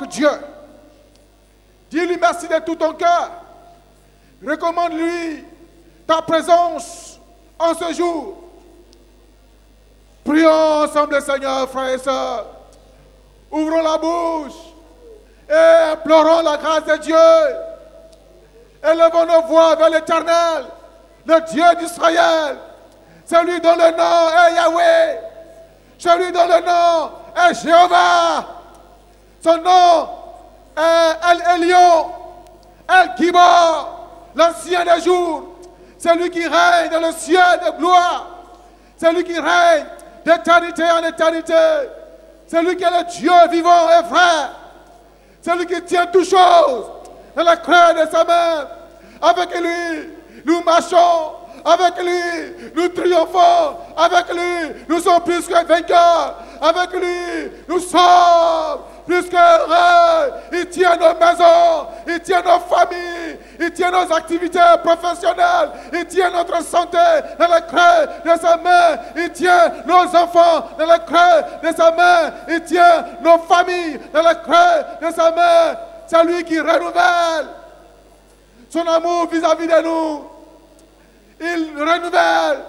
Dieu. Dis-lui merci de tout ton cœur. Recommande-lui ta présence en ce jour. Prions ensemble, Seigneur, frères et sœurs. Ouvrons la bouche et implorons la grâce de Dieu. Élevons nos voix vers l'Éternel, le Dieu d'Israël. Celui dont le nom est Yahweh. Celui dont le nom est Jéhovah. Son nom est El Elyon, El Gibor, l'ancien des jours. Celui qui règne dans le ciel de gloire. Celui qui règne d'éternité en éternité. Celui qui est le Dieu vivant et vrai. Celui qui tient toutes choses dans la creux de sa main. Avec lui, nous marchons. Avec lui, nous triomphons. Avec lui, nous sommes plus que vainqueurs. Avec lui, nous sommes plus qu'heureux. Il tient nos maisons, il tient nos familles, il tient nos activités professionnelles, il tient notre santé dans le creux de sa main, il tient nos enfants dans le creux de sa main, il tient nos familles dans le creux de sa main. C'est lui qui renouvelle son amour vis-à-vis de nous. Il renouvelle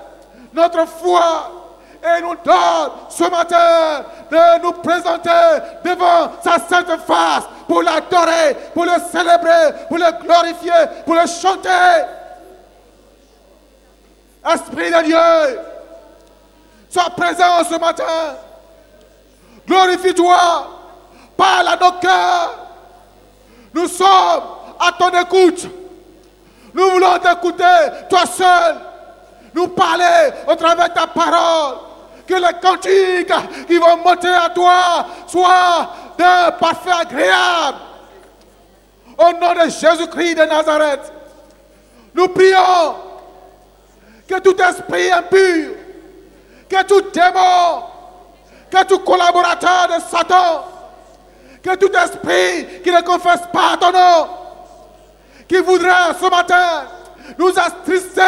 notre foi et nous donne ce matin de nous présenter devant sa sainte face pour l'adorer, pour le célébrer, pour le glorifier, pour le chanter. Esprit de Dieu, sois présent ce matin. Glorifie-toi, parle à nos cœurs. Nous sommes à ton écoute. Nous voulons t'écouter, toi seul, nous parler au travers de ta parole. Que les cantiques qui vont monter à toi soient d'un parfait agréable. Au nom de Jésus-Christ de Nazareth, nous prions que tout esprit impur, que tout démon, que tout collaborateur de Satan, que tout esprit qui ne confesse pas ton nom, qui voudrait ce matin nous attrister,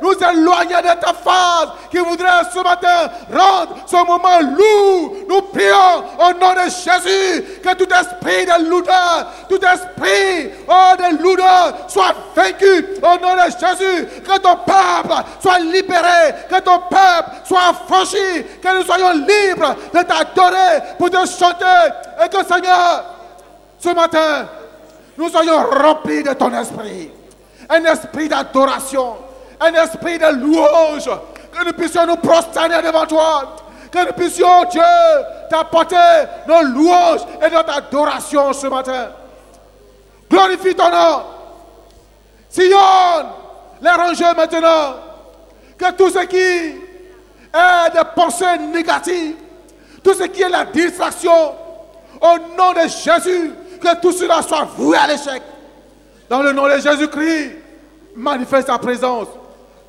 nous éloigner de ta face, qui voudrait ce matin rendre ce moment lourd. Nous prions au nom de Jésus que tout esprit de lourdeur, tout esprit de lourdeur soit vaincu au nom de Jésus. Que ton peuple soit libéré, que ton peuple soit affranchi, que nous soyons libres de t'adorer, pour te chanter, et que Seigneur, ce matin, nous soyons remplis de ton esprit. Un esprit d'adoration, un esprit de louange, que nous puissions nous prosterner devant toi, que nous puissions, Dieu, t'apporter nos louanges et notre adoration ce matin. Glorifie ton nom. Sillonne les rangées maintenant, que tout ce qui est des pensées négatives, tout ce qui est la distraction, au nom de Jésus, que tout cela soit voué à l'échec. Dans le nom de Jésus-Christ, manifeste ta présence.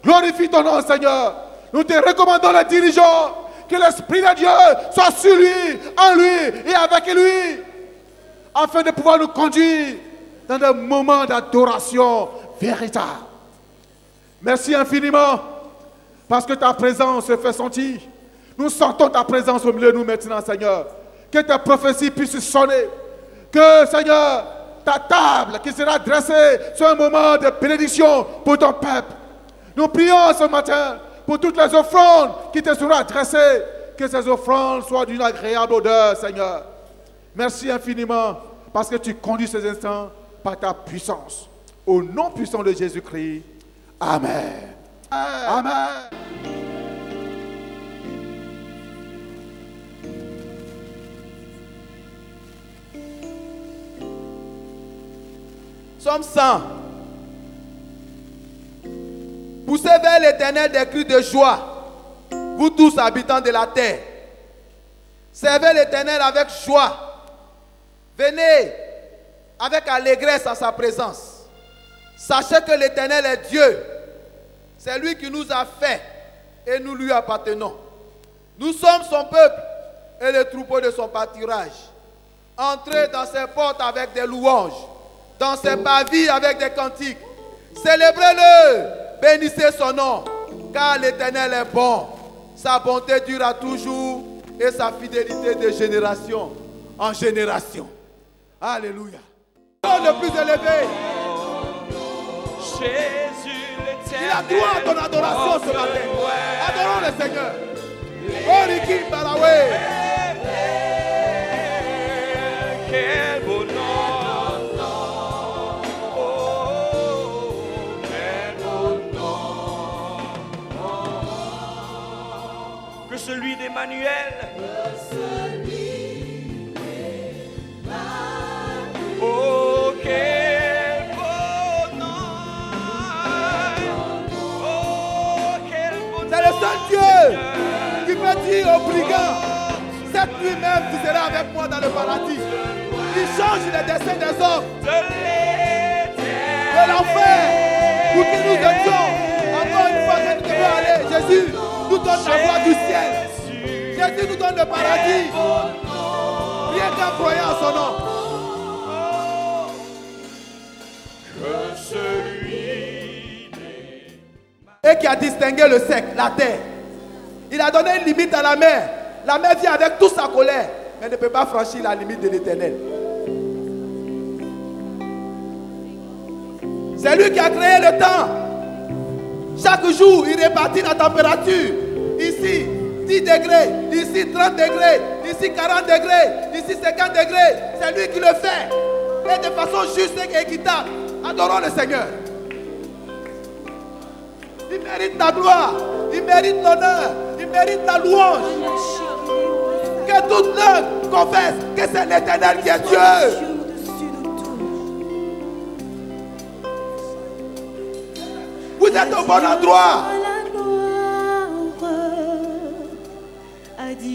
Glorifie ton nom, Seigneur. Nous te recommandons les dirigeants, que l'Esprit de Dieu soit sur lui, en lui et avec lui, afin de pouvoir nous conduire dans des moments d'adoration véritable. Merci infiniment, parce que ta présence se fait sentir. Nous sentons ta présence au milieu de nous maintenant, Seigneur. Que tes prophéties puissent sonner. Que, Seigneur, ta table qui sera dressée soit un moment de bénédiction pour ton peuple. Nous prions ce matin pour toutes les offrandes qui te seront adressées, que ces offrandes soient d'une agréable odeur, Seigneur. Merci infiniment parce que tu conduis ces instants par ta puissance. Au nom puissant de Jésus-Christ, Amen. Amen. Psaume 100. Poussez vers l'Éternel des cris de joie, vous tous habitants de la terre. Servez l'Éternel avec joie. Venez avec allégresse à sa présence. Sachez que l'Éternel est Dieu. C'est lui qui nous a fait et nous lui appartenons. Nous sommes son peuple et les troupeaux de son pâturage. Entrez dans ses portes avec des louanges, dans ses parvis avec des cantiques. Célébrez-le, bénissez son nom, car l'Éternel est bon. Sa bonté dure à toujours et sa fidélité de génération en génération. Alléluia. Le plus élevé. Jésus l'Éternel. Il a droit à ton adoration ce matin. Adorons le Seigneur. Oh, Riki Balawe. Quel beau nom. Oh, quel beau nom. Que celui d'Emmanuel. Oh, quel beau nom. Oh, quel beau nom. C'est le seul Dieu qui peut dire aux brigands, cette nuit même tu seras avec moi dans le paradis. Il change les destins des hommes, de l'enfer, pour que nous étions. Encore une fois que nous devons aller, Jésus nous donne la voie du ciel. Jésus nous donne le paradis. Rien qu'en croyant en son nom. Et qui a distingué le sec, la terre. Il a donné une limite à la mer. La mer vient avec toute sa colère, mais ne peut pas franchir la limite de l'Éternel. C'est lui qui a créé le temps. Chaque jour, il répartit la température. Ici, 10 degrés. Ici, 30 degrés. Ici, 40 degrés. Ici, 50 degrés. C'est lui qui le fait. Et de façon juste et équitable. Adorons le Seigneur. Il mérite la gloire. Il mérite l'honneur. Il mérite la louange. Que toute langue confesse que c'est l'Éternel qui est Dieu. Vous êtes au bon endroit.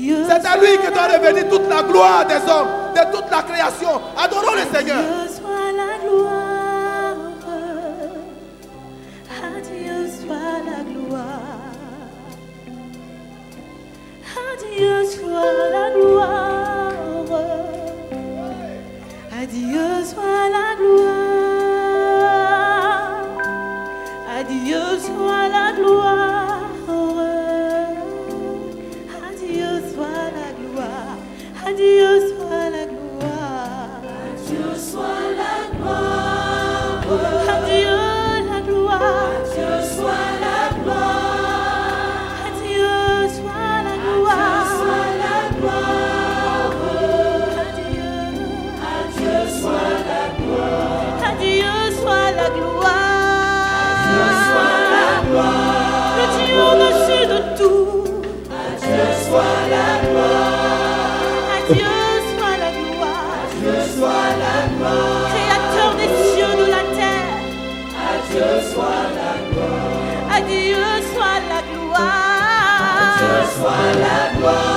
C'est à lui que doit revenir toute la gloire des hommes, de toute la création. Adorons le Seigneur. Adieu soit la gloire. Adieu soit la gloire. Adieu soit la gloire. Adieu soit la gloire. Adieu soit la gloire. Adieu soit la gloire. Adieu soit la gloire. Adieu soit la gloire. Adieu la gloire. Adieu soit la gloire. Adieu soit la gloire. Adieu. Adieu soit la gloire. Adieu soit la gloire. Adieu soit la gloire. Le Dieu au-dessus de tout. Adieu soit la gloire. Adieu soit la gloire. Adieu soit la gloire. Créateur des cieux, de la terre. Adieu soit la gloire. Adieu soit la gloire. Adieu soit la gloire.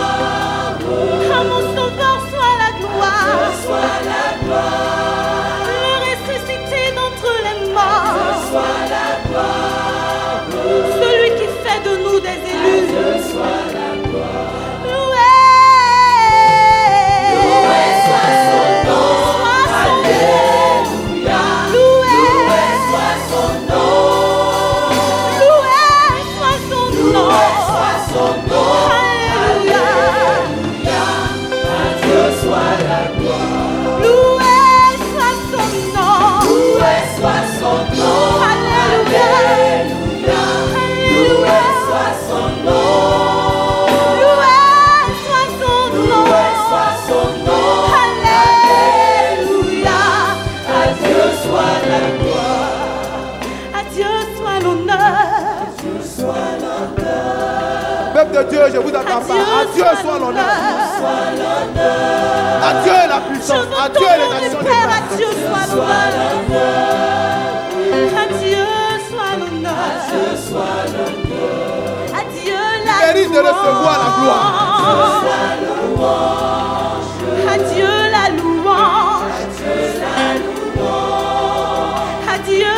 À mon sauveur soit la gloire. Adieu soit la gloire. Le ressuscité d'entre les morts. Adieu soit la gloire. Celui qui fait de nous des élus. Adieu soit la gloire. Loué soit son nom. Alléluia. Loué soit son nom. Loué soit son nom. Alléluia. Adieu soit la gloire. Loué soit son nom. Loué soit son nom. Alléluia. Loué soit son nom. Loué soit son nom. Alléluia. Adieu soit la gloire. Adieu soit l'honneur. Adieu soit l'honneur. Peuple de Dieu, je vous attends pas. Adieu soit l'honneur. Adieu la puissance. Adieu les nations des Père, adieu soit l'honneur. Adieu soit l'honneur. Adieu soit l'honneur. Adieu la Il mérite de recevoir la gloire. Adieu la louange. Adieu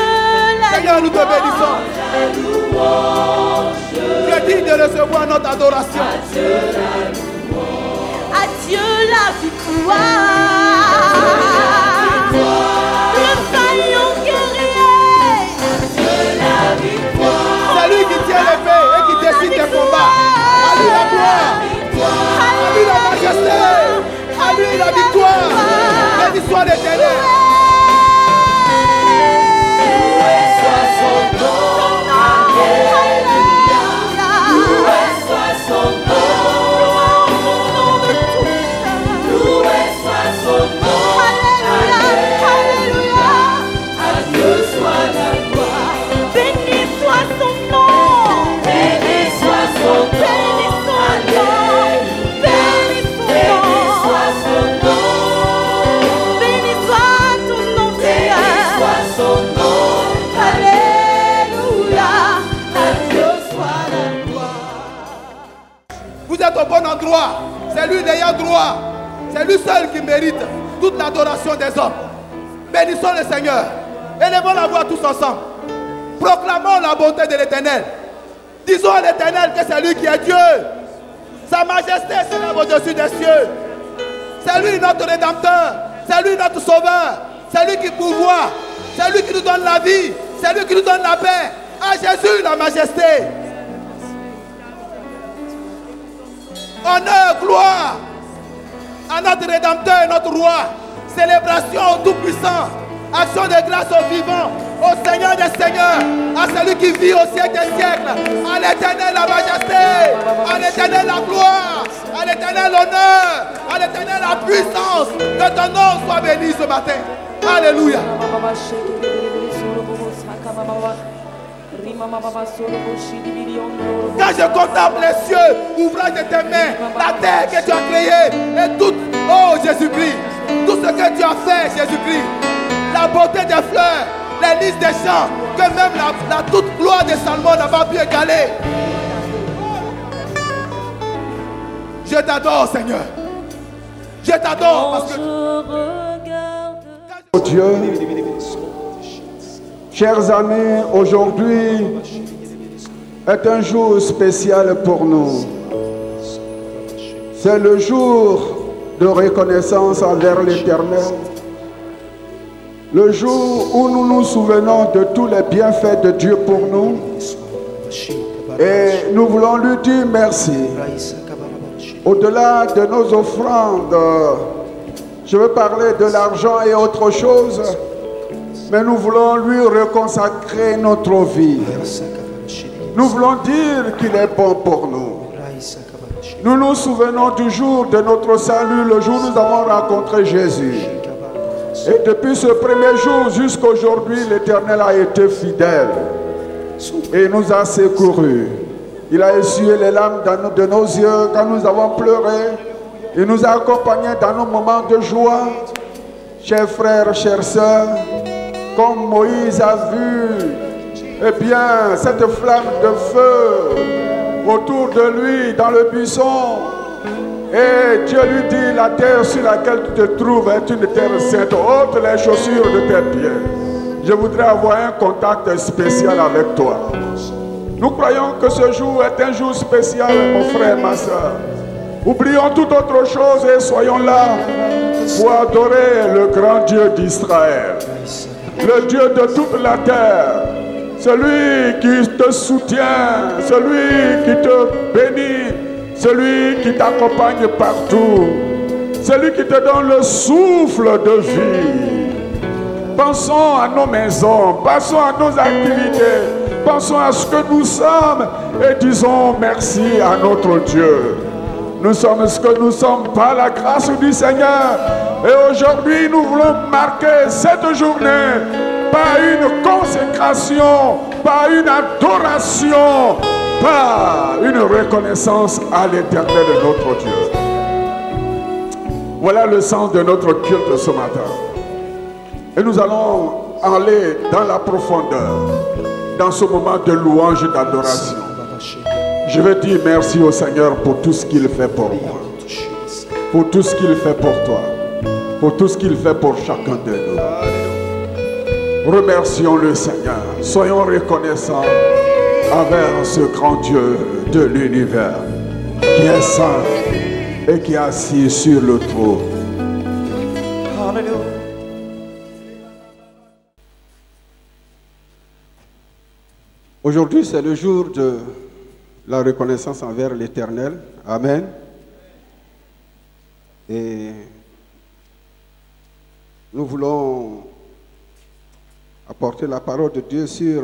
la Seigneur, nous te bénissons. Je dis de recevoir notre adoration. À Dieu la victoire. Le vaillant guerrier. C'est lui qui tient l'épée et qui décide des combats. À lui la gloire. À lui la majesté. À lui la victoire. Béni soit l'Éternel. Au bon endroit, c'est lui l'ayant droit, c'est lui seul qui mérite toute l'adoration des hommes. Bénissons le Seigneur, élevons la voix tous ensemble, proclamons la bonté de l'Éternel, disons à l'Éternel que c'est lui qui est Dieu, sa majesté s'élève au-dessus des cieux, c'est lui notre Rédempteur, c'est lui notre Sauveur, c'est lui qui pourvoit, c'est lui qui nous donne la vie, c'est lui qui nous donne la paix. À Jésus la majesté. Honneur, gloire à notre Rédempteur et notre Roi. Célébration au Tout-Puissant. Action de grâce au vivant, au Seigneur des Seigneurs, à celui qui vit au siècle des siècles. À l'Éternel la majesté, à l'Éternel la gloire, à l'Éternel l'honneur, à l'Éternel la puissance. Que ton nom soit béni ce matin. Alléluia. Quand je contemple les cieux, ouvrage de tes mains, la terre que tu as créée et tout, oh Jésus-Christ, tout ce que tu as fait, Jésus-Christ, la beauté des fleurs, les lys des champs, que même la toute gloire de Salomon n'a pas pu égaler. Je t'adore, Seigneur. Je t'adore parce que oh Dieu, chers amis, aujourd'hui est un jour spécial pour nous. C'est le jour de reconnaissance envers l'Éternel. Le jour où nous nous souvenons de tous les bienfaits de Dieu pour nous. Et nous voulons lui dire merci. Au-delà de nos offrandes, je veux parler de l'argent et autre chose. Mais nous voulons lui reconsacrer notre vie. Nous voulons dire qu'il est bon pour nous. Nous nous souvenons du jour de notre salut, le jour où nous avons rencontré Jésus. Et depuis ce premier jour jusqu'à aujourd'hui, l'Éternel a été fidèle et nous a secourus. Il a essuyé les larmes de nos yeux quand nous avons pleuré. Il nous a accompagnés dans nos moments de joie. Chers frères, chères sœurs, comme Moïse a vu, eh bien, cette flamme de feu autour de lui dans le buisson. Et Dieu lui dit, la terre sur laquelle tu te trouves est une terre sainte, ôte les chaussures de tes pieds. Je voudrais avoir un contact spécial avec toi. Nous croyons que ce jour est un jour spécial, mon frère, ma soeur. Oublions toute autre chose et soyons là pour adorer le grand Dieu d'Israël. Le Dieu de toute la terre, celui qui te soutient, celui qui te bénit, celui qui t'accompagne partout, celui qui te donne le souffle de vie. Pensons à nos maisons, pensons à nos activités, pensons à ce que nous sommes et disons merci à notre Dieu. Nous sommes ce que nous sommes par la grâce du Seigneur. Et aujourd'hui, nous voulons marquer cette journée par une consécration, par une adoration, par une reconnaissance à l'Éternel de notre Dieu. Voilà le sens de notre culte ce matin. Et nous allons aller dans la profondeur, dans ce moment de louange et d'adoration. Je veux dire merci au Seigneur pour tout ce qu'il fait pour moi, pour tout ce qu'il fait pour toi, pour tout ce qu'il fait pour chacun de nous. Remercions le Seigneur, soyons reconnaissants envers ce grand Dieu de l'univers qui est saint et qui est assis sur le trône. Alléluia. Aujourd'hui, c'est le jour de la reconnaissance envers l'Éternel. Amen. Et nous voulons apporter la parole de Dieu sur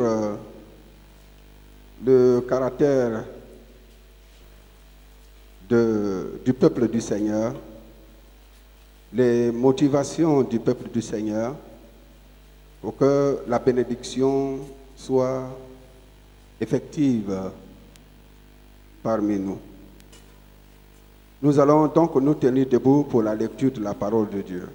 le caractère du peuple du Seigneur, les motivations du peuple du Seigneur, pour que la bénédiction soit effective parmi nous. Nous allons donc nous tenir debout pour la lecture de la parole de Dieu.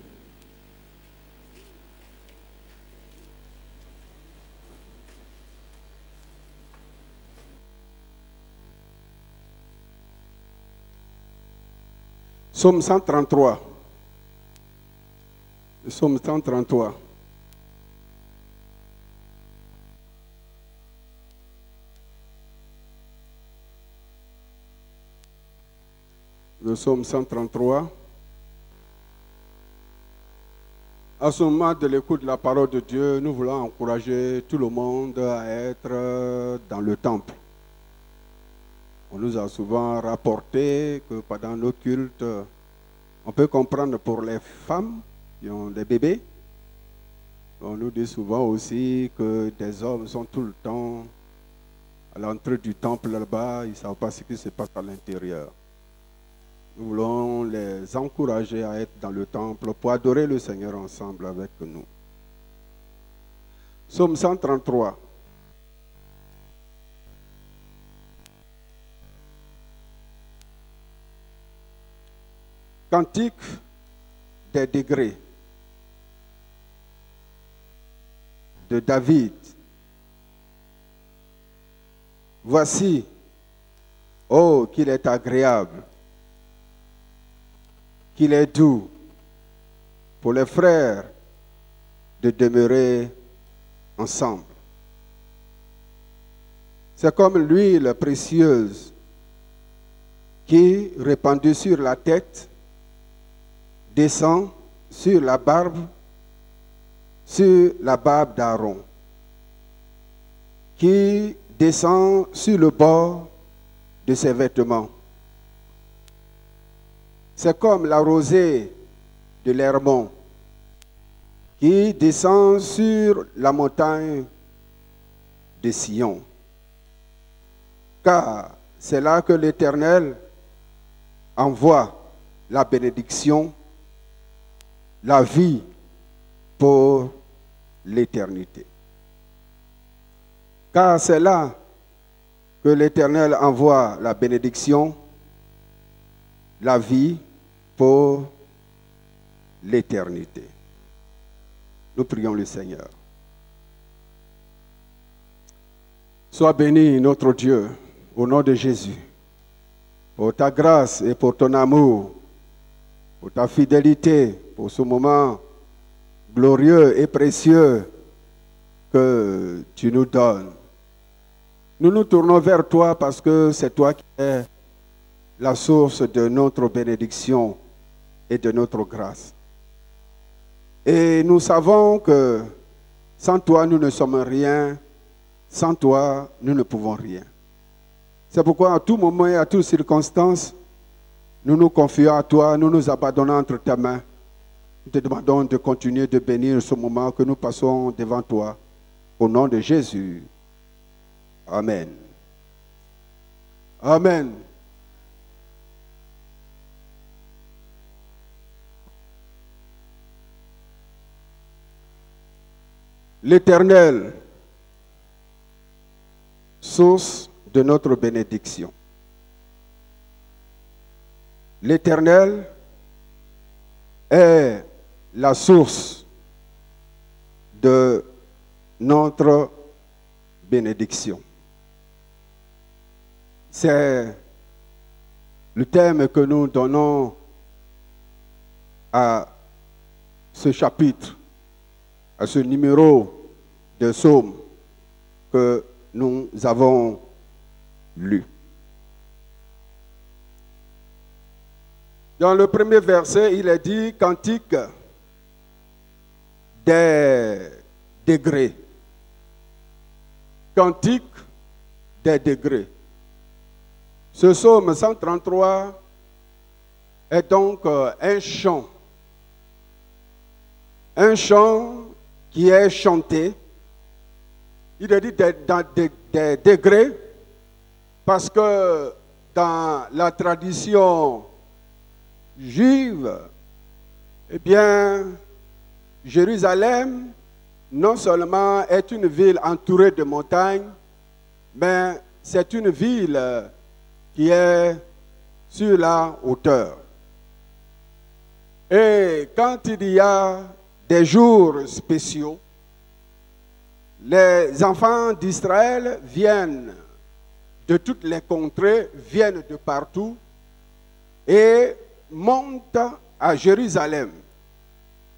Psaume 133. Psaume 133. Le psaume 133. À ce moment de l'écoute de la parole de Dieu, nous voulons encourager tout le monde à être dans le temple. On nous a souvent rapporté que pendant nos cultes, on peut comprendre pour les femmes qui ont des bébés. On nous dit souvent aussi que des hommes sont tout le temps à l'entrée du temple là-bas, ils ne savent pas ce qui se passe à l'intérieur. Nous voulons les encourager à être dans le temple pour adorer le Seigneur ensemble avec nous. Psaume 133. Cantique des degrés de David. Voici, oh, qu'il est agréable, qu'il est doux pour les frères de demeurer ensemble. C'est comme l'huile précieuse qui, répandue sur la tête, descend sur la barbe d'Aaron, qui descend sur le bord de ses vêtements. C'est comme la rosée de l'Hermon qui descend sur la montagne de Sion. Car c'est là que l'Éternel envoie la bénédiction, la vie pour l'éternité. Car c'est là que l'Éternel envoie la bénédiction, la vie pour l'éternité. Nous prions le Seigneur. Sois béni, notre Dieu, au nom de Jésus, pour ta grâce et pour ton amour, pour ta fidélité, pour ce moment glorieux et précieux que tu nous donnes. Nous nous tournons vers toi parce que c'est toi qui es la source de notre bénédiction et de notre grâce. Et nous savons que sans toi, nous ne sommes rien. Sans toi, nous ne pouvons rien. C'est pourquoi à tout moment et à toutes circonstances, nous nous confions à toi, nous nous abandonnons entre tes mains. Nous te demandons de continuer de bénir ce moment que nous passons devant toi. Au nom de Jésus. Amen. Amen. L'Éternel, source de notre bénédiction. L'Éternel est la source de notre bénédiction. C'est le thème que nous donnons à ce chapitre, à ce numéro de psaume que nous avons lus. Dans le premier verset, il est dit cantique des degrés. Cantique des degrés. Ce psaume 133 est donc un chant qui est chanté. Il est dit dans des degrés parce que dans la tradition juive, eh bien, Jérusalem non seulement est une ville entourée de montagnes, mais c'est une ville qui est sur la hauteur. Et quand il y a des jours spéciaux, les enfants d'Israël viennent de toutes les contrées, viennent de partout et montent à Jérusalem.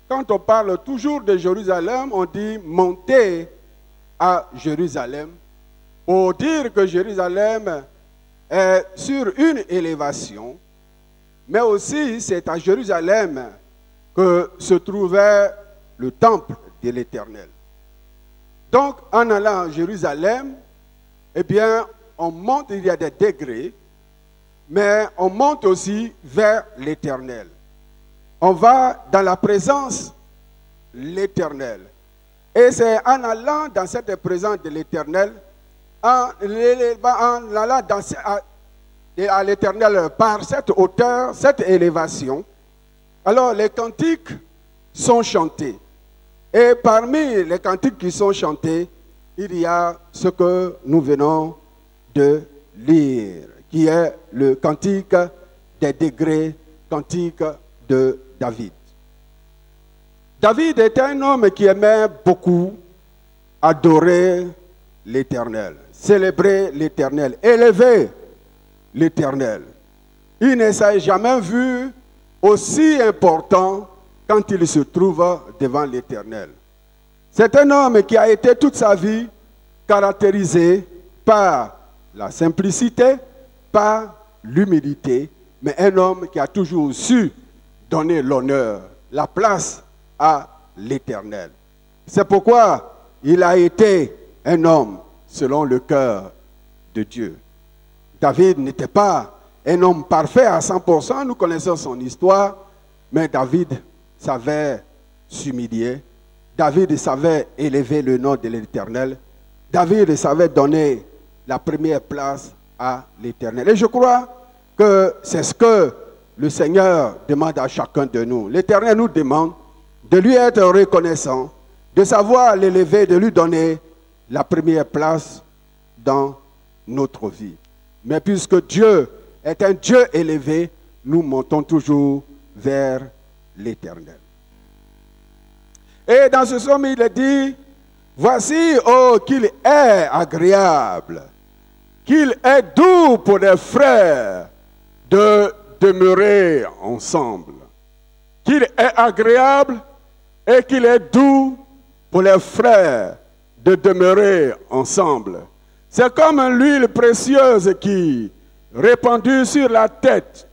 Quand on parle toujours de Jérusalem, on dit monter à Jérusalem, pour dire que Jérusalem est sur une élévation, mais aussi c'est à Jérusalem que se trouvait le temple de l'Éternel. Donc, en allant à Jérusalem, eh bien, on monte, il y a des degrés, mais on monte aussi vers l'Éternel. On va dans la présence de l'Éternel. Et c'est en allant dans cette présence de l'Éternel, en allant à l'Éternel par cette hauteur, cette élévation, alors les cantiques sont chantés. Et parmi les cantiques qui sont chantés, il y a ce que nous venons de lire, qui est le cantique des degrés, cantique de David. David était un homme qui aimait beaucoup adorer l'Éternel, célébrer l'Éternel, élever l'Éternel. Il ne s'est jamais vu aussi important quand il se trouve devant l'Éternel. C'est un homme qui a été toute sa vie caractérisé par la simplicité, par l'humilité, mais un homme qui a toujours su donner l'honneur, la place à l'Éternel. C'est pourquoi il a été un homme selon le cœur de Dieu. David n'était pas un homme parfait à 100%, nous connaissons son histoire, mais David savait s'humilier, David savait élever le nom de l'Éternel, David savait donner la première place à l'Éternel. Et je crois que c'est ce que le Seigneur demande à chacun de nous. L'Éternel nous demande de lui être reconnaissant, de savoir l'élever, de lui donner la première place dans notre vie. Mais puisque Dieu est un Dieu élevé, nous montons toujours vers l'Éternel. Et dans ce psaume, il est dit, voici, oh, qu'il est agréable, qu'il est doux pour les frères de demeurer ensemble. Qu'il est agréable et qu'il est doux pour les frères de demeurer ensemble. C'est comme l'huile précieuse qui, répandue sur la tête,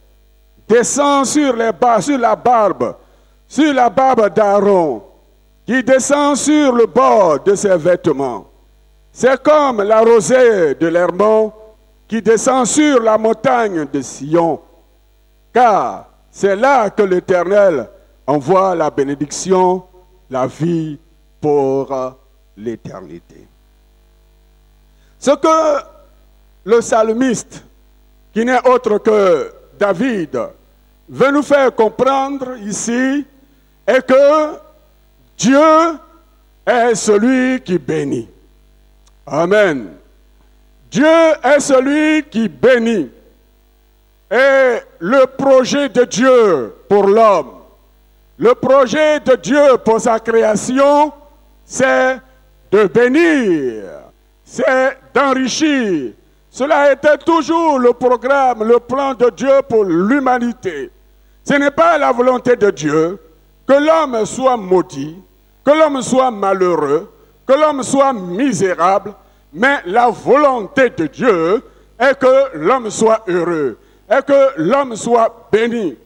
descend sur les bas, sur la barbe d'Aaron, qui descend sur le bord de ses vêtements. C'est comme la rosée de l'Hermon qui descend sur la montagne de Sion, car c'est là que l'Éternel envoie la bénédiction, la vie pour l'éternité. Ce que le psalmiste, qui n'est autre que David, veut nous faire comprendre ici, est que Dieu est celui qui bénit. Amen. Dieu est celui qui bénit. Et le projet de Dieu pour l'homme, le projet de Dieu pour sa création, c'est de bénir, c'est d'enrichir. Cela a été toujours le programme, le plan de Dieu pour l'humanité. Ce n'est pas la volonté de Dieu que l'homme soit maudit, que l'homme soit malheureux, que l'homme soit misérable, Mais la volonté de Dieu est que l'homme soit heureux, est que l'homme soit béni.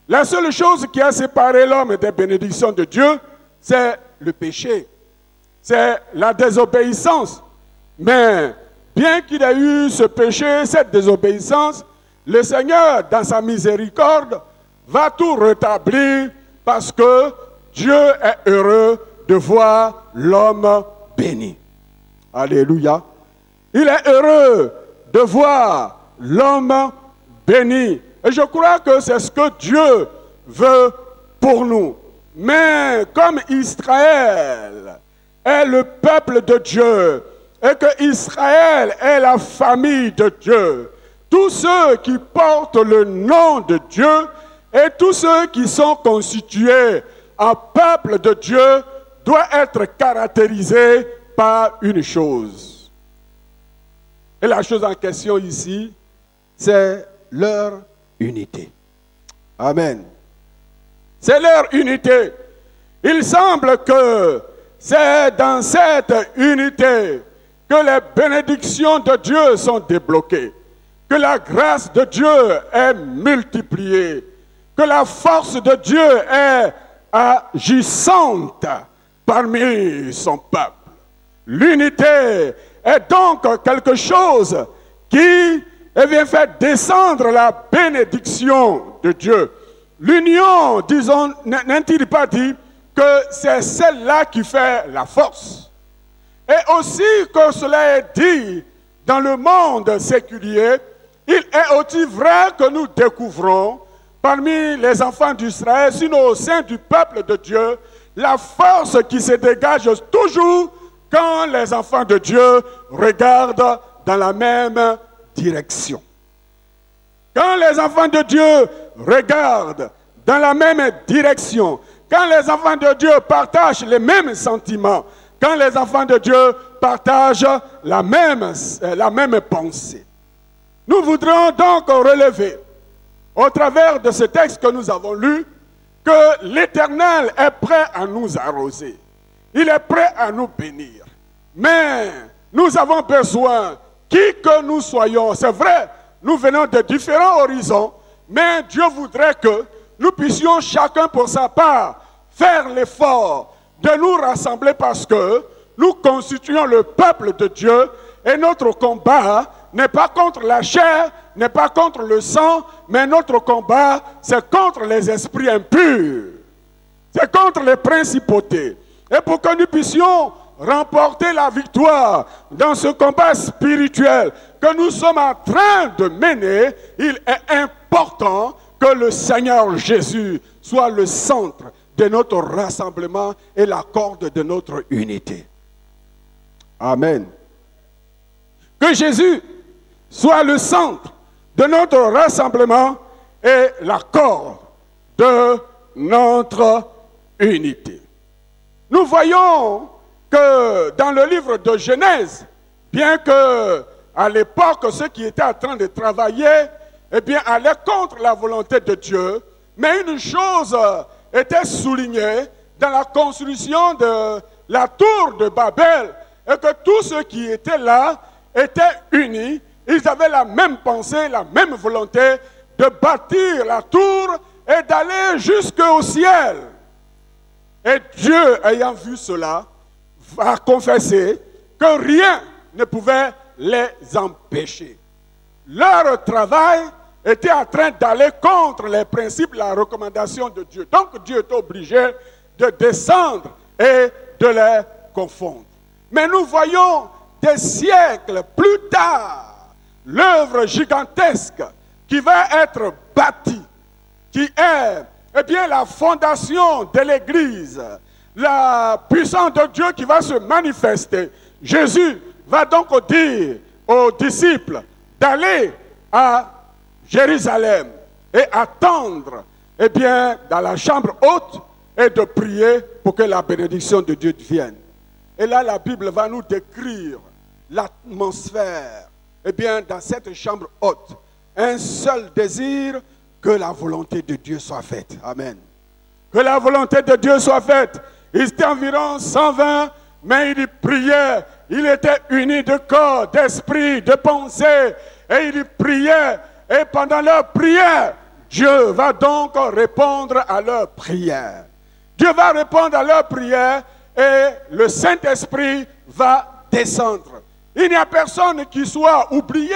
La seule chose qui a séparé l'homme des bénédictions de Dieu, c'est le péché, c'est la désobéissance. Mais bien qu'il ait eu ce péché, cette désobéissance, le Seigneur, dans sa miséricorde, va tout rétablir parce que Dieu est heureux de voir l'homme béni. Alléluia. Il est heureux de voir l'homme béni. Et je crois que c'est ce que Dieu veut pour nous. Mais comme Israël est le peuple de Dieu et que Israël est la famille de Dieu, tous ceux qui portent le nom de Dieu et tous ceux qui sont constitués en peuple de Dieu doivent être caractérisés par une chose. Et la chose en question ici, c'est leur unité. Amen. C'est leur unité. Il semble que c'est dans cette unité que les bénédictions de Dieu sont débloquées, que la grâce de Dieu est multipliée, que la force de Dieu est agissante parmi son peuple. L'unité est donc quelque chose qui vient faire descendre la bénédiction de Dieu. L'union, disons, n'est-il pas dit que c'est celle-là qui fait la force? Et aussi que cela est dit dans le monde séculier, il est aussi vrai que nous découvrons parmi les enfants d'Israël, sinon au sein du peuple de Dieu, la force qui se dégage toujours quand les enfants de Dieu regardent dans la même direction. Quand les enfants de Dieu regardent dans la même direction, quand les enfants de Dieu partagent les mêmes sentiments, quand les enfants de Dieu partagent la même pensée. Nous voudrions donc relever, au travers de ce texte que nous avons lu, que l'Éternel est prêt à nous arroser. Il est prêt à nous bénir. Mais nous avons besoin, qui que nous soyons, c'est vrai, nous venons de différents horizons, mais Dieu voudrait que nous puissions chacun pour sa part faire l'effort de nous rassembler parce que nous constituons le peuple de Dieu et notre combat n'est pas contre la chair, n'est pas contre le sang, mais notre combat, c'est contre les esprits impurs. C'est contre les principautés. Et pour que nous puissions remporter la victoire dans ce combat spirituel que nous sommes en train de mener, il est important que le Seigneur Jésus soit le centre de notre rassemblement et la corde de notre unité. Amen. Que Jésus soit le centre de notre rassemblement et la corde de notre unité. Nous voyons que dans le livre de Genèse, bien que à l'époque ceux qui étaient en train de travailler, eh bien, allaient contre la volonté de Dieu, mais une chose était soulignée dans la construction de la tour de Babel, et que tous ceux qui étaient là étaient unis, ils avaient la même pensée, la même volonté de bâtir la tour et d'aller jusqu'au ciel. Et Dieu, ayant vu cela, a confessé que rien ne pouvait les empêcher. Leur travail était en train d'aller contre les principes, la recommandation de Dieu. Donc Dieu est obligé de descendre et de les confondre. Mais nous voyons des siècles plus tard l'œuvre gigantesque qui va être bâtie, qui est la fondation de l'Église, la puissance de Dieu qui va se manifester. Jésus va donc dire aux disciples d'aller à Jérusalem et attendre dans la chambre haute et de prier pour que la bénédiction de Dieu vienne. Et là, la Bible va nous décrire l'atmosphère. Dans cette chambre haute, un seul désir, que la volonté de Dieu soit faite. Amen. Que la volonté de Dieu soit faite. Ils étaient environ 120, mais ils priaient il était uni de corps, d'esprit, de pensée, et il priait. Et pendant leur prière, Dieu va donc répondre à leur prière. Dieu va répondre à leur prière et le Saint-Esprit va descendre. Il n'y a personne qui soit oublié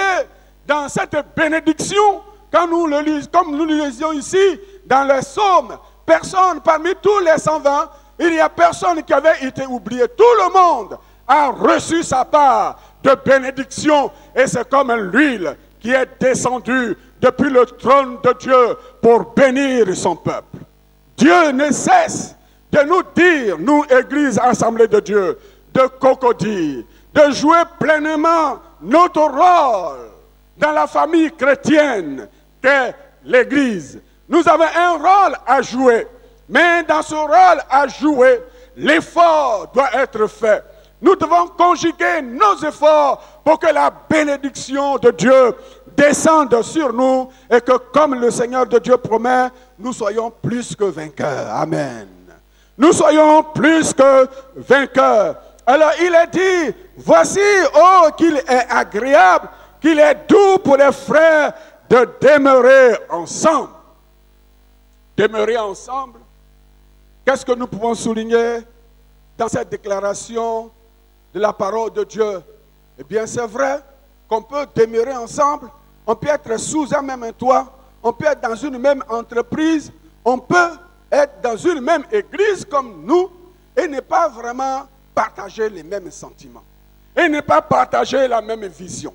dans cette bénédiction. Quand nous le lisons, comme nous le lisions ici, dans les psaumes, personne parmi tous les 120, il n'y a personne qui avait été oublié. Tout le monde a reçu sa part de bénédiction et c'est comme l'huile qui est descendue depuis le trône de Dieu pour bénir son peuple. Dieu ne cesse de nous dire, nous, Église Assemblée de Dieu, de cocodir, de jouer pleinement notre rôle dans la famille chrétienne qu'est l'Église. Nous avons un rôle à jouer, mais dans ce rôle à jouer, l'effort doit être fait. Nous devons conjuguer nos efforts pour que la bénédiction de Dieu descende sur nous et que, comme le Seigneur de Dieu promet, nous soyons plus que vainqueurs. Amen. Nous soyons plus que vainqueurs. Alors il est dit, voici, oh, qu'il est agréable, qu'il est doux pour les frères de demeurer ensemble. Demeurer ensemble. Qu'est-ce que nous pouvons souligner dans cette déclaration de la parole de Dieu? Eh bien, c'est vrai qu'on peut demeurer ensemble, on peut être sous un même toit, on peut être dans une même entreprise, on peut être dans une même église comme nous et ne pas vraiment partager les mêmes sentiments, et ne pas partager la même vision,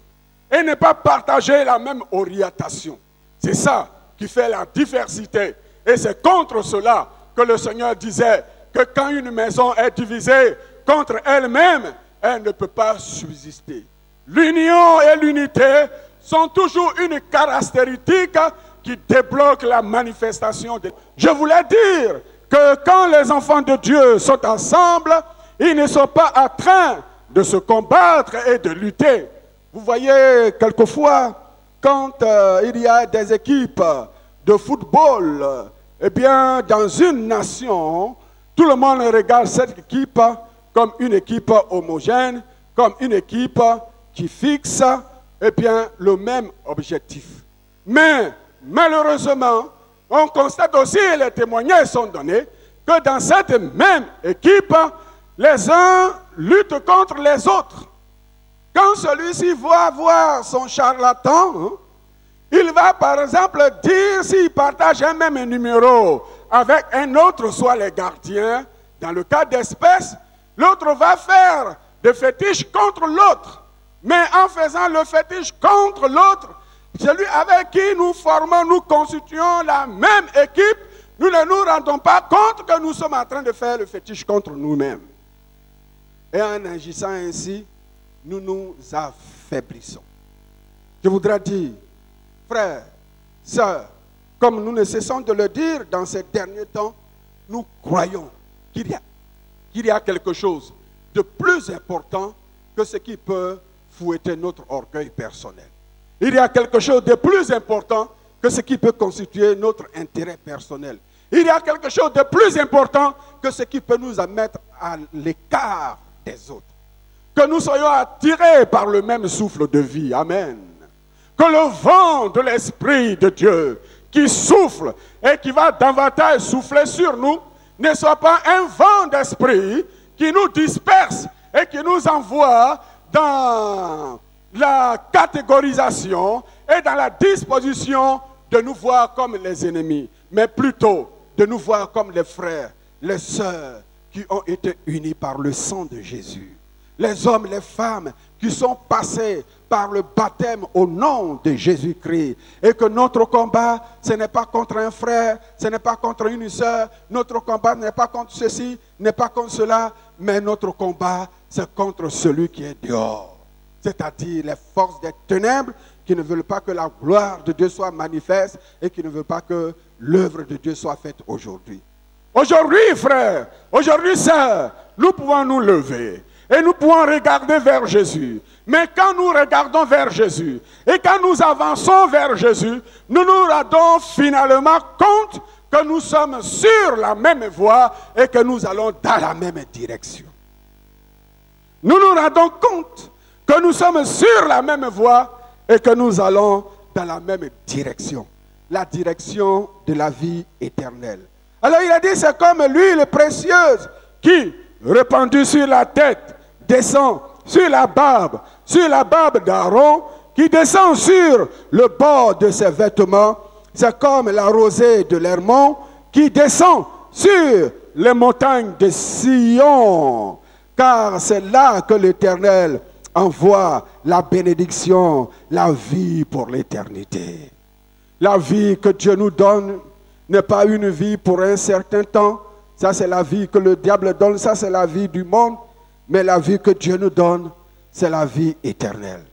et ne pas partager la même orientation. C'est ça qui fait la diversité. Et c'est contre cela que le Seigneur disait que quand une maison est divisée contre elle-même, elle ne peut pas subsister. L'union et l'unité sont toujours une caractéristique qui débloque la manifestation de... Je voulais dire que quand les enfants de Dieu sont ensemble, ils ne sont pas en train de se combattre et de lutter. Vous voyez, quelquefois, quand il y a des équipes de football, eh bien, dans une nation, tout le monde regarde cette équipe comme une équipe homogène, comme une équipe qui fixe, eh bien, le même objectif. Mais, malheureusement, on constate aussi, et les témoignages sont donnés, que dans cette même équipe, les uns luttent contre les autres. Quand celui-ci va voir son charlatan, il va par exemple dire, s'il partage un même numéro avec un autre, soit les gardiens, dans le cas d'espèce, l'autre va faire des fétiches contre l'autre. Mais en faisant le fétiche contre l'autre, celui avec qui nous formons, nous constituons la même équipe, nous ne nous rendons pas compte que nous sommes en train de faire le fétiche contre nous-mêmes. Et en agissant ainsi, nous nous affaiblissons. Je voudrais dire, frères, sœurs, comme nous ne cessons de le dire dans ces derniers temps, nous croyons qu'il y a quelque chose de plus important que ce qui peut fouetter notre orgueil personnel. Il y a quelque chose de plus important que ce qui peut constituer notre intérêt personnel. Il y a quelque chose de plus important que ce qui peut nous mettre à l'écart des autres. Que nous soyons attirés par le même souffle de vie. Amen. Que le vent de l'Esprit de Dieu qui souffle et qui va davantage souffler sur nous ne soit pas un vent d'esprit qui nous disperse et qui nous envoie dans la catégorisation et dans la disposition de nous voir comme les ennemis, mais plutôt de nous voir comme les frères, les sœurs qui ont été unis par le sang de Jésus. Les hommes, les femmes qui sont passés par le baptême au nom de Jésus-Christ. Et que notre combat, ce n'est pas contre un frère, ce n'est pas contre une sœur, notre combat n'est pas contre ceci, n'est pas contre cela, mais notre combat, c'est contre celui qui est dehors. C'est-à-dire les forces des ténèbres qui ne veulent pas que la gloire de Dieu soit manifeste et qui ne veulent pas que l'œuvre de Dieu soit faite aujourd'hui. Aujourd'hui, frères, aujourd'hui, sœurs, nous pouvons nous lever. Et nous pouvons regarder vers Jésus. Mais quand nous regardons vers Jésus et quand nous avançons vers Jésus, nous nous rendons finalement compte que nous sommes sur la même voie et que nous allons dans la même direction. nous nous rendons compte que nous sommes sur la même voie et que nous allons dans la même direction. La direction de la vie éternelle. Alors il a dit, c'est comme l'huile précieuse qui, répandue sur la tête, descend sur la barbe d'Aaron, qui descend sur le bord de ses vêtements. C'est comme la rosée de l'Hermon qui descend sur les montagnes de Sion. Car c'est là que l'Éternel envoie la bénédiction, la vie pour l'éternité. La vie que Dieu nous donne n'est pas une vie pour un certain temps. Ça, c'est la vie que le diable donne. Ça, c'est la vie du monde. Mais la vie que Dieu nous donne, c'est la vie éternelle.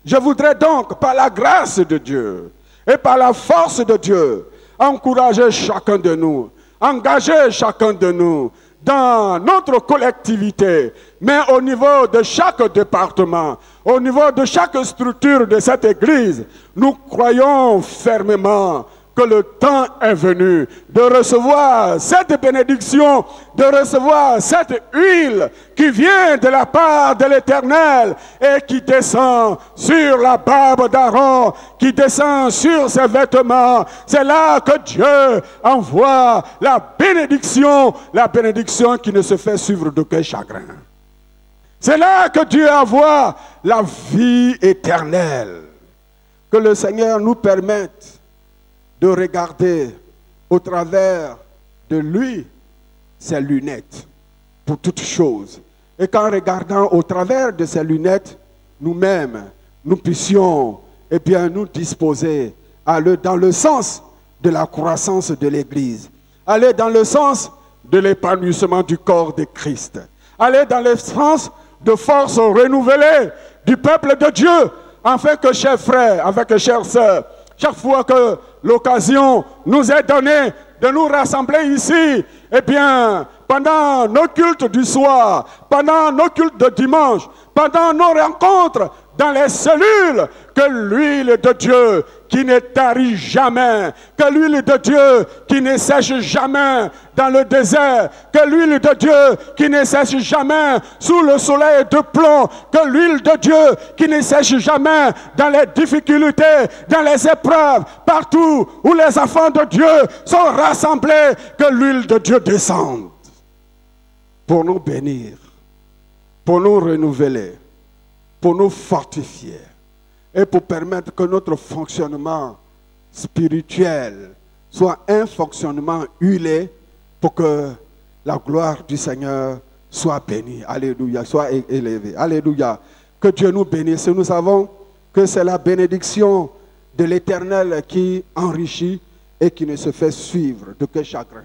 Je voudrais donc, par la grâce de Dieu et par la force de Dieu, encourager chacun de nous, engager chacun de nous dans notre collectivité, mais au niveau de chaque département, au niveau de chaque structure de cette Église, nous croyons fermement que le temps est venu de recevoir cette bénédiction, de recevoir cette huile qui vient de la part de l'Éternel et qui descend sur la barbe d'Aaron, qui descend sur ses vêtements. C'est là que Dieu envoie la bénédiction qui ne se fait suivre d'aucun chagrin. C'est là que Dieu envoie la vie éternelle. Que le Seigneur nous permette de regarder au travers de lui ses lunettes pour toutes choses. Et qu'en regardant au travers de ces lunettes, nous-mêmes, nous puissions nous disposer à aller dans le sens de la croissance de l'Église, aller dans le sens de l'épanouissement du corps de Christ, aller dans le sens de force renouvelée du peuple de Dieu, afin que, chers frères, afin que, chères sœurs, chaque fois que l'occasion nous est donnée de nous rassembler ici, pendant nos cultes du soir, pendant nos cultes de dimanche, pendant nos rencontres dans les cellules, que l'huile de Dieu qui ne tarit jamais, que l'huile de Dieu qui ne sèche jamais dans le désert, que l'huile de Dieu qui ne sèche jamais sous le soleil de plomb, que l'huile de Dieu qui ne sèche jamais dans les difficultés, dans les épreuves, partout où les enfants de Dieu sont rassemblés, que l'huile de Dieu descende pour nous bénir, pour nous renouveler, pour nous fortifier et pour permettre que notre fonctionnement spirituel soit un fonctionnement huilé pour que la gloire du Seigneur soit bénie. Alléluia, soit élevée. Alléluia. Que Dieu nous bénisse. Nous savons que c'est la bénédiction de l'Éternel qui enrichit et qui ne se fait suivre d'aucun chagrin.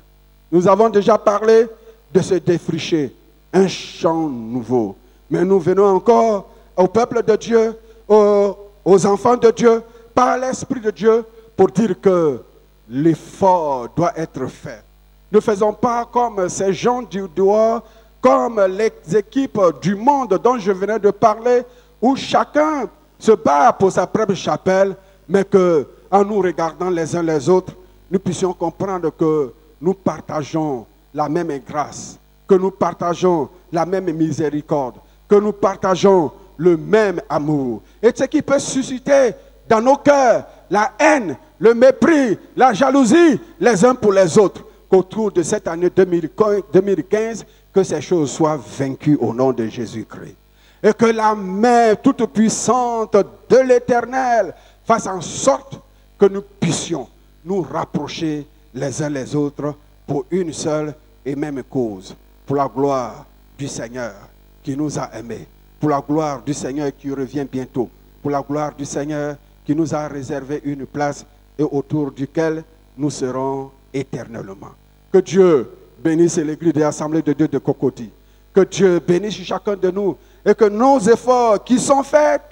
Nous avons déjà parlé de se défricher, un champ nouveau. Mais nous venons encore au peuple de Dieu, aux enfants de Dieu, par l'Esprit de Dieu, pour dire que l'effort doit être fait. Ne faisons pas comme ces gens du dehors, comme les équipes du monde dont je venais de parler, où chacun se bat pour sa propre chapelle, mais que, en nous regardant les uns les autres, nous puissions comprendre que nous partageons la même grâce, que nous partageons la même miséricorde, que nous partageons le même amour. Et ce qui peut susciter dans nos cœurs la haine, le mépris, la jalousie les uns pour les autres, qu'autour de cette année 2015, que ces choses soient vaincues au nom de Jésus-Christ. Et que la main toute puissante de l'Éternel fasse en sorte que nous puissions nous rapprocher les uns les autres pour une seule et même cause, pour la gloire du Seigneur qui nous a aimés, pour la gloire du Seigneur qui revient bientôt, pour la gloire du Seigneur qui nous a réservé une place et autour duquel nous serons éternellement. Que Dieu bénisse l'église de l'Assemblée de Dieu de Cocody. Que Dieu bénisse chacun de nous et que nos efforts qui sont faits,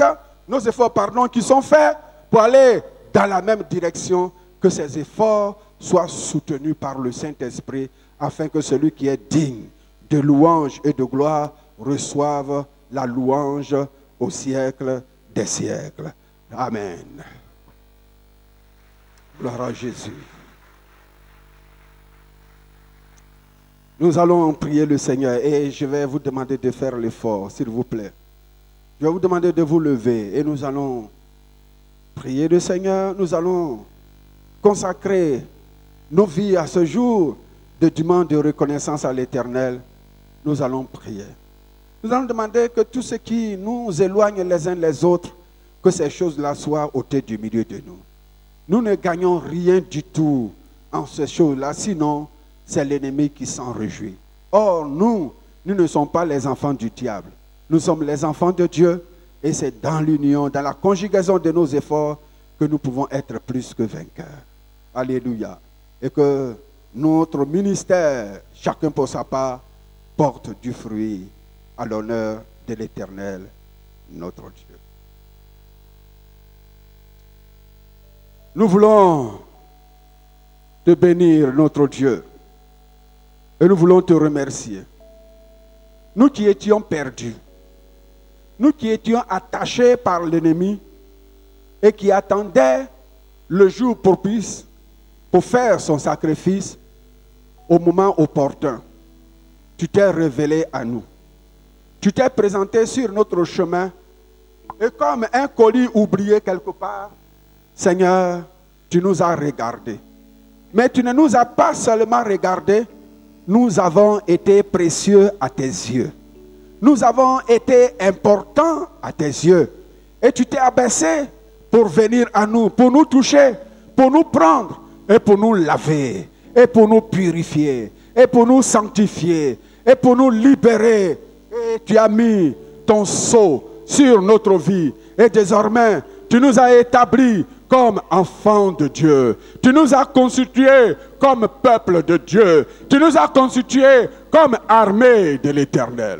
pour aller dans la même direction, que ces efforts soient soutenus par le Saint-Esprit afin que celui qui est digne de louange et de gloire reçoive la louange au siècle des siècles. Amen. Gloire à Jésus. Nous allons prier le Seigneur et je vais vous demander de faire l'effort, s'il vous plaît. Je vais vous demander de vous lever et nous allons prier le Seigneur. Nous allons consacrer nos vies à ce jour de demande de reconnaissance à l'Éternel. Nous allons prier. Nous allons demander que tout ce qui nous éloigne les uns les autres, que ces choses-là soient ôtées du milieu de nous. Nous ne gagnons rien du tout en ces choses-là, sinon c'est l'ennemi qui s'en réjouit. Or, nous ne sommes pas les enfants du diable. Nous sommes les enfants de Dieu et c'est dans l'union, dans la conjugaison de nos efforts que nous pouvons être plus que vainqueurs. Alléluia. Et que notre ministère, chacun pour sa part, porte du fruit à l'honneur de l'Éternel, notre Dieu. Nous voulons te bénir, notre Dieu, et nous voulons te remercier. Nous qui étions perdus, nous qui étions attachés par l'ennemi et qui attendaient le jour propice pour faire son sacrifice au moment opportun, tu t'es révélé à nous. Tu t'es présenté sur notre chemin et comme un colis oublié quelque part, Seigneur, tu nous as regardés. Mais tu ne nous as pas seulement regardés, nous avons été précieux à tes yeux. Nous avons été importants à tes yeux. Et tu t'es abaissé pour venir à nous, pour nous toucher, pour nous prendre et pour nous laver, et pour nous purifier, et pour nous sanctifier, et pour nous libérer. Et tu as mis ton sceau sur notre vie. Et désormais, tu nous as établis comme enfants de Dieu. Tu nous as constitués comme peuple de Dieu. Tu nous as constitués comme armée de l'Éternel.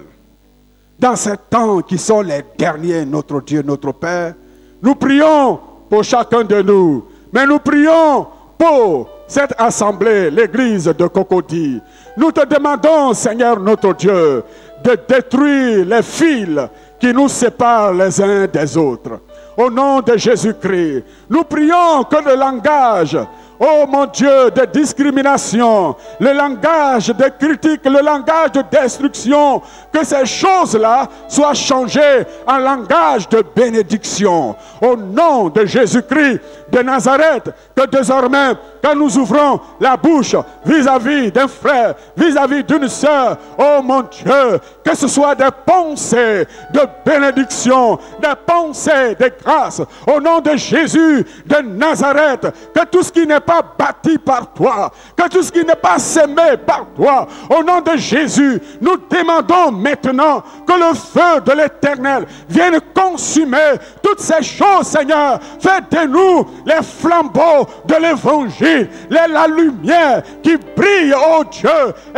Dans ces temps qui sont les derniers, notre Dieu, notre Père, nous prions pour chacun de nous. Mais nous prions pour cette assemblée, l'église de Cocody. Nous te demandons, Seigneur notre Dieu, de détruire les fils qui nous séparent les uns des autres. Au nom de Jésus-Christ, nous prions que le langage, oh mon Dieu, de discrimination, le langage de critique, le langage de destruction, que ces choses-là soient changées en langage de bénédiction. Au nom de Jésus-Christ de Nazareth, que désormais, quand nous ouvrons la bouche vis-à-vis d'un frère, vis-à-vis d'une sœur, oh mon Dieu, que ce soit des pensées de bénédiction, des pensées de grâce, au nom de Jésus de Nazareth, que tout ce qui n'est pas bâti par toi, que tout ce qui n'est pas sémé par toi, au nom de Jésus, nous demandons maintenant que le feu de l'Éternel vienne consumer toutes ces choses, Seigneur. Fais de nous les flambeaux de l'Évangile, la lumière qui brille, oh Dieu,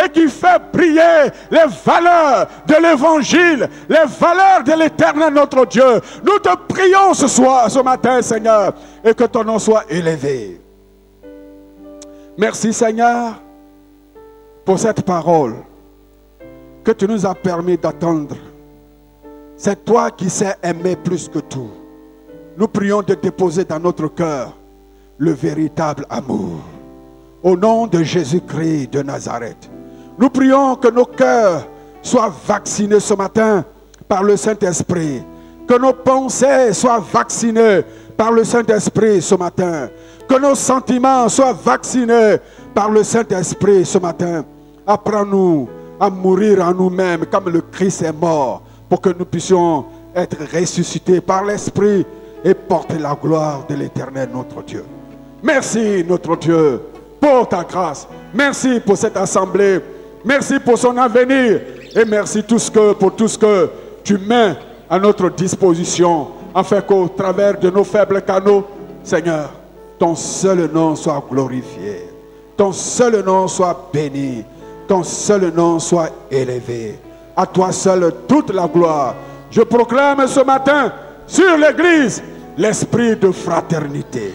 et qui fait briller les valeurs de l'Évangile, les valeurs de l'Éternel notre Dieu. Nous te prions ce soir, ce matin, Seigneur, et que ton nom soit élevé. Merci, Seigneur, pour cette parole que tu nous as permis d'attendre. C'est toi qui sais aimer plus que tout. Nous prions de déposer dans notre cœur le véritable amour. Au nom de Jésus-Christ de Nazareth, nous prions que nos cœurs soient vaccinés ce matin par le Saint-Esprit. Que nos pensées soient vaccinées par le Saint-Esprit ce matin. Que nos sentiments soient vaccinés par le Saint-Esprit ce matin. Apprends-nous à mourir en nous-mêmes comme le Christ est mort, pour que nous puissions être ressuscités par l'Esprit et porter la gloire de l'Éternel notre Dieu. Merci notre Dieu pour ta grâce. Merci pour cette assemblée. Merci pour son avenir. Et merci pour tout ce que tu mets à notre disposition, afin qu'au travers de nos faibles canaux, Seigneur, ton seul nom soit glorifié. Ton seul nom soit béni. Ton seul nom soit élevé. À toi seul toute la gloire. Je proclame ce matin sur l'Église l'esprit de fraternité.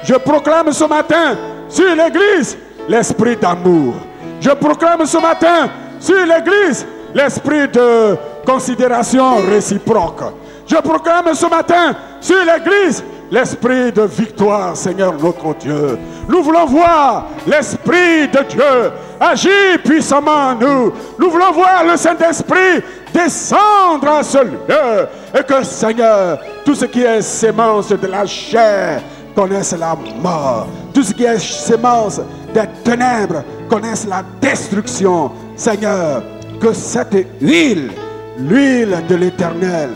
Je proclame ce matin sur l'Église l'esprit d'amour. Je proclame ce matin sur l'Église l'esprit de considération réciproque. Je proclame ce matin sur l'Église l'esprit de victoire, Seigneur notre Dieu. Nous voulons voir l'Esprit de Dieu agir puissamment en nous. Nous voulons voir le Saint-Esprit descendre à ce lieu. Et que, Seigneur, tout ce qui est sémence de la chair connaisse la mort. Tout ce qui est sémence des ténèbres connaisse la destruction. Seigneur, que cette huile, l'huile de l'Éternel,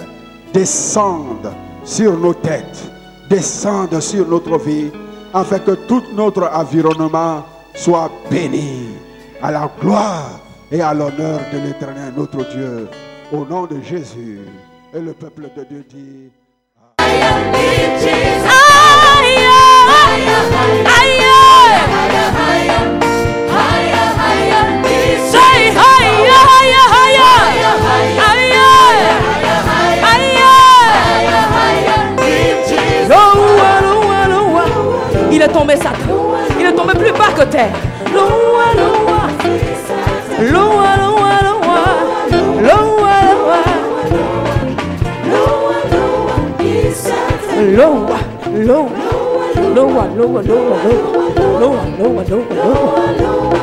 descende sur nos têtes, descende sur notre vie, afin que tout notre environnement soit béni à la gloire et à l'honneur de l'Éternel, notre Dieu. Au nom de Jésus. Et le peuple de Dieu dit... Il est tombé, Satan. Il est tombé plus bas que terre. Loa, loa. Loa, loa, loa. Loa, loa. Loa, loa. Loa, loa, loa, loa, loa.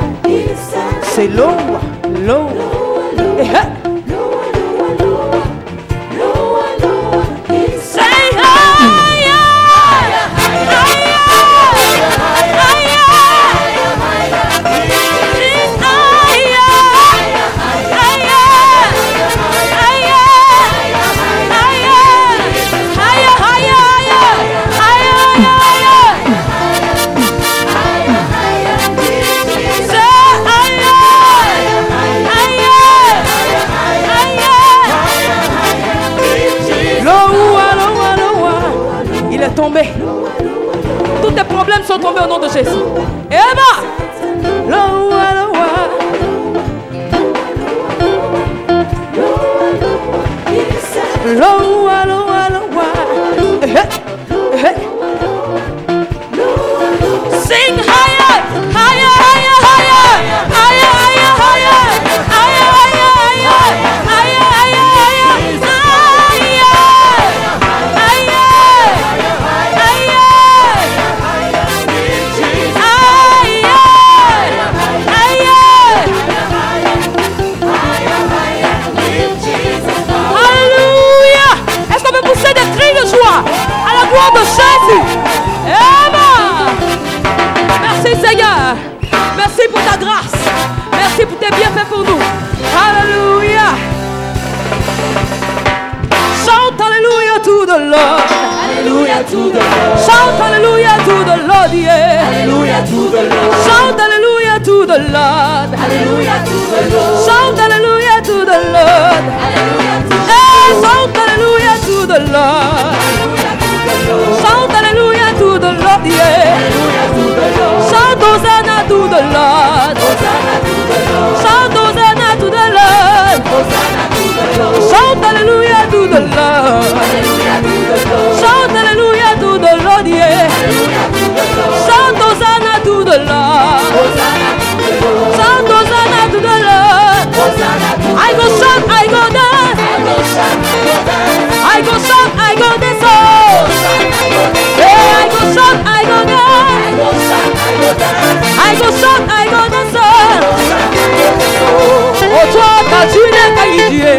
C'est loa, loa. Tombé. Tous tes problèmes sont tombés au nom de Jésus. Et bah, loa, loa. Loa, loa, loa. Sing higher, higher, higher, higher, higher, higher, higher, higher, higher, à la gloire de Jésus. Amen. Merci Seigneur. Merci pour ta grâce. Merci pour tes bienfaits pour nous. Alléluia. Chante Alléluia to the Lord. Alléluia to the Lord. Chante Alléluia to the Lord. Yeah. Alléluia to the Lord. Chante Alléluia to the Lord. Alléluia to the Lord. Chante Alléluia to the Lord. Alléluia to the Lord. Chante Alléluia to the Lord. Shout hallelujah to the Lord, yeah. Shout Hosanna to the Lord. Shout Hosanna to the Lord. Shout hallelujah to the Lord. Shout hallelujah to the Lord, yeah. Shout Hosanna to the Lord. Shout Hosanna to the Lord. I go shout, I go dance. I go shout, I go dance. Yeah, I go shout, I go dance. I go shout, I go dance. Oh, toi, tu n'es qu'à y dire.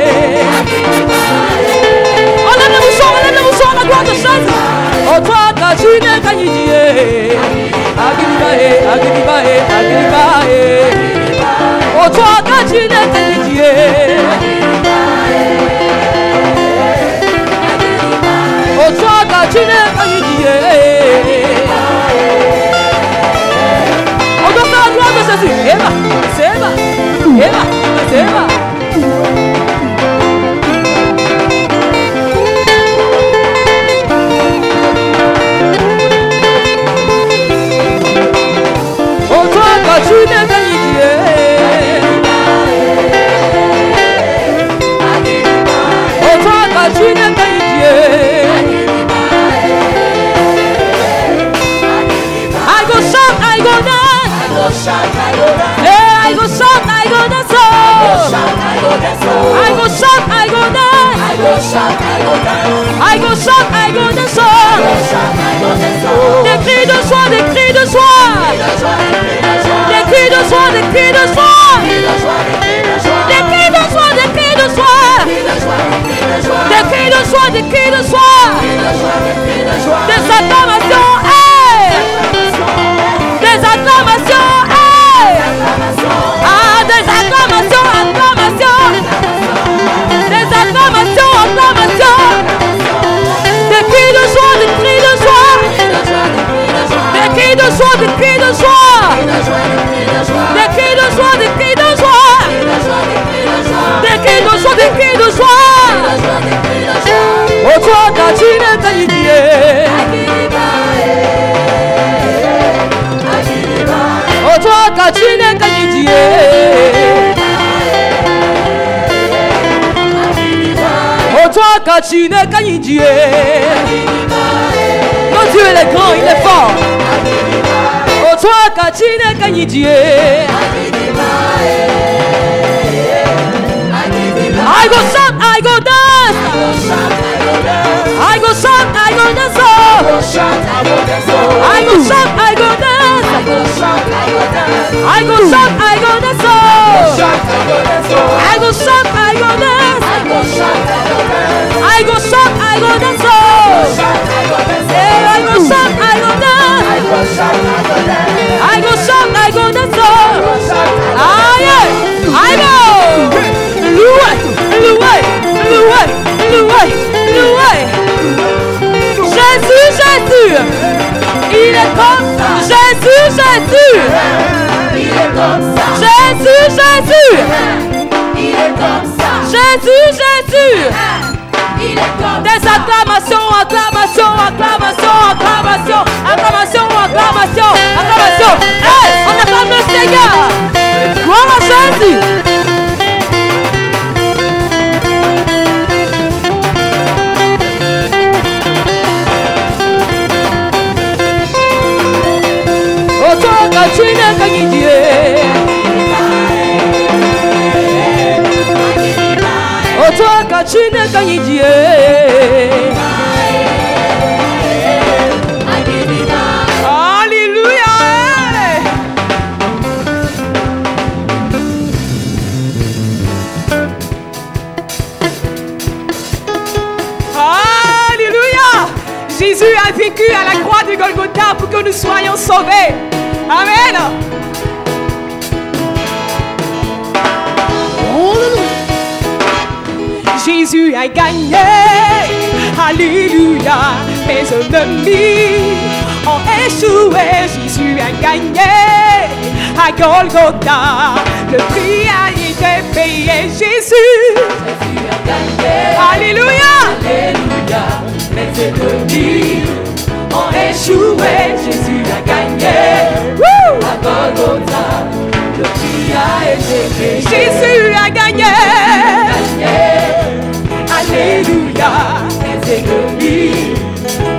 On lève le bouchon, la gloire de Jésus. Oh, toi, tu n'es qu'à y dire. Agribae, agribae, agribae. Oh, toi, tu n'es qu'à y dire. Oh, toi, tu n'es pas dit. On doit faire la gloire de Jésus. Eva, c'est Eva. Eva, c'est Eva. Oh, toi, tu n'es pas dit. Oh, toi, tu n'es pas dit. I go dance. Hey, I go shout, I go dance. I go shout, I go dance. I go shout, I go dance. I go shout, I go dance. Des cris de joie, des cris de joie. Des cris de joie, des cris de joie. Des cris de joie, des cris de joie. Des cris de joie, des cris de joie. Des acclamations, hey. Des acclamations, hey. Ah, des acclamations, acclamations. Des acclamations, acclamations. Des cris de joie, des cris de joie. Des cris de joie, des cris de joie. Des cris de joie, des cris de joie. Des cris de joie, des cris de joie. Oh, toi, Kachine Kayidie. Oh, toi, Kachine Kayidie. Oh, toi, Kachine Kayidie. Notre Dieu, il est grand, il est fort. Oh, toi, Kachine Kayidie. I go shout, I go dance. I go shout, I go dance. I go shout, I go dance. I go shout, I go dance. I go shout, I go dance. I go shout, I go dance. I go shout, I go dance. I go shout, I go dance. Ah yeah, I know. Loué. Jésus, Jésus, il est comme ça. Jésus, Jésus, il est comme ça. Jésus, Jésus, il est comme ça. Jésus, Jésus, il est comme ça. Des acclamations, acclamations, acclamations, acclamations, acclamations, acclamations, acclamations. Hey, on acclame le Seigneur. Gloire à Jésus. Kachine Kayidie. Oh, toi, Kachine Kayidie. Alléluia. Alléluia. Jésus a vécu à la croix de Golgotha pour que nous soyons sauvés. Amen. Jésus a gagné, alléluia. Mes ennemis ont échoué. Jésus a gagné à Golgotha. Le prix a été payé. Jésus a gagné, alléluia. Alléluia. Mes ennemis ont échoué. Jésus a gagné. À Golgotha, le prix a été payé. Jésus a gagné. Alléluia. Les ennemis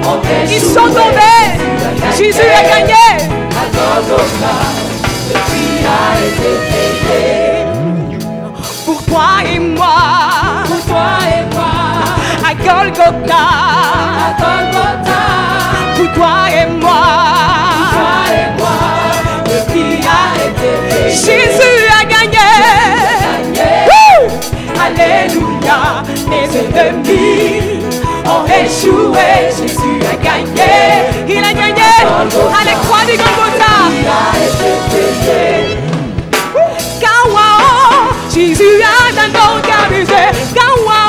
ont échoué. Ils sont tombés. Jésus a gagné. À Golgotha, le prix a été payé. Pour toi et moi. Pour toi et moi. À Golgotha. À Golgotha. Pour toi et moi. Jésus a gagné. Alléluia. Les ennemis ont échoué. Jésus a gagné. Il a gagné à la croix du Golgotha. Kawao, Jésus a dans ton camisé. Kawao,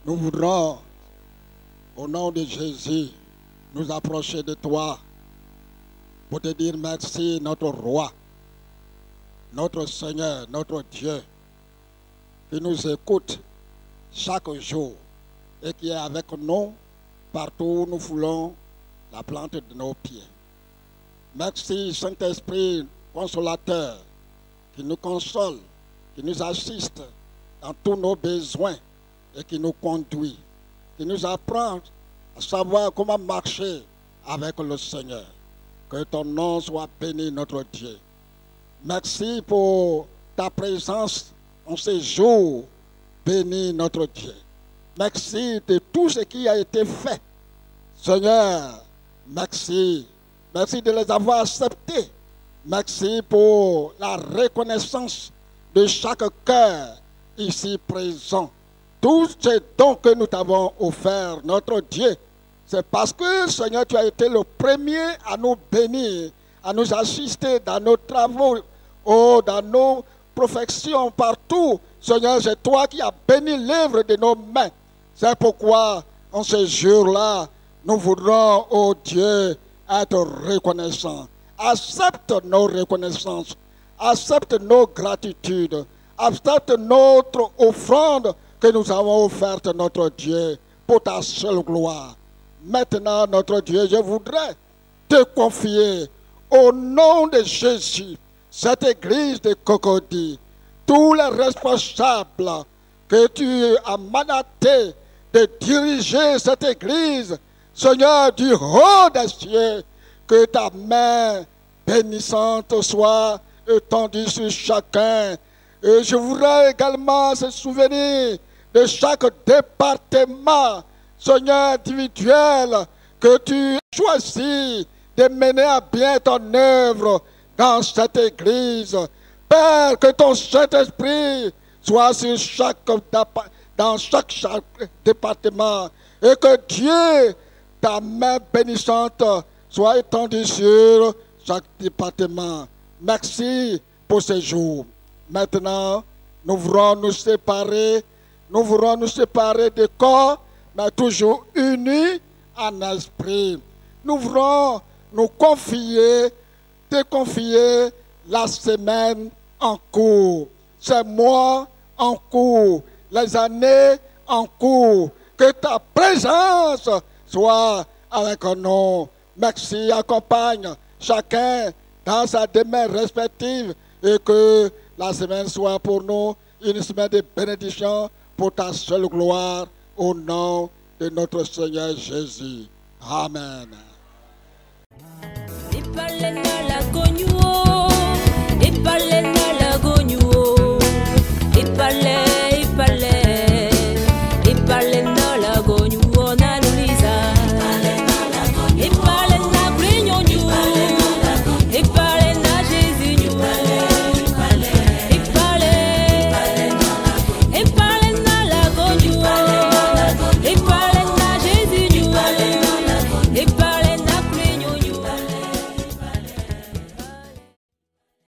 Nous voudrons, au nom de Jésus, nous approcher de toi pour te dire merci, notre roi, notre Seigneur, notre Dieu, qui nous écoute chaque jour et qui est avec nous partout où nous foulons la plante de nos pieds. Merci, Saint-Esprit consolateur, qui nous console, qui nous assiste dans tous nos besoins et qui nous conduit, qui nous apprend à savoir comment marcher avec le Seigneur. Que ton nom soit béni, notre Dieu. Merci pour ta présence en ces jours. Béni, notre Dieu. Merci de tout ce qui a été fait. Seigneur, merci. Merci de les avoir acceptés. Merci pour la reconnaissance de chaque cœur ici présent. Tous ces dons que nous t'avons offerts, notre Dieu, c'est parce que, Seigneur, tu as été le premier à nous bénir, à nous assister dans nos travaux, dans nos professions, partout. Seigneur, c'est toi qui as béni l'œuvre de nos mains. C'est pourquoi, en ce jour-là, nous voudrons, oh Dieu, être reconnaissants. Accepte nos reconnaissances, accepte nos gratitudes, accepte notre offrande que nous avons offerte, notre Dieu, pour ta seule gloire. Maintenant, notre Dieu, je voudrais te confier au nom de Jésus, cette église de Cocody, tous les responsables que tu as mandatés de diriger cette église, Seigneur du haut des cieux, que ta main bénissante soit étendue sur chacun. Et je voudrais également se souvenir de chaque département, Seigneur individuel, que tu as choisi de mener à bien ton œuvre dans cette église. Père, que ton Saint-Esprit soit dans chaque département et que Dieu, ta main bénissante, soit étendue sur chaque département. Merci pour ce jour. Maintenant, nous voulons nous séparer de corps, mais toujours unis en esprit. Nous voulons nous confier, te confier la semaine en cours, ces mois en cours, les années en cours. Que ta présence soit avec nous. Merci, accompagne chacun dans sa demeure respective et que la semaine soit pour nous une semaine de bénédiction pour ta seule gloire au nom de notre Seigneur Jésus. Amen.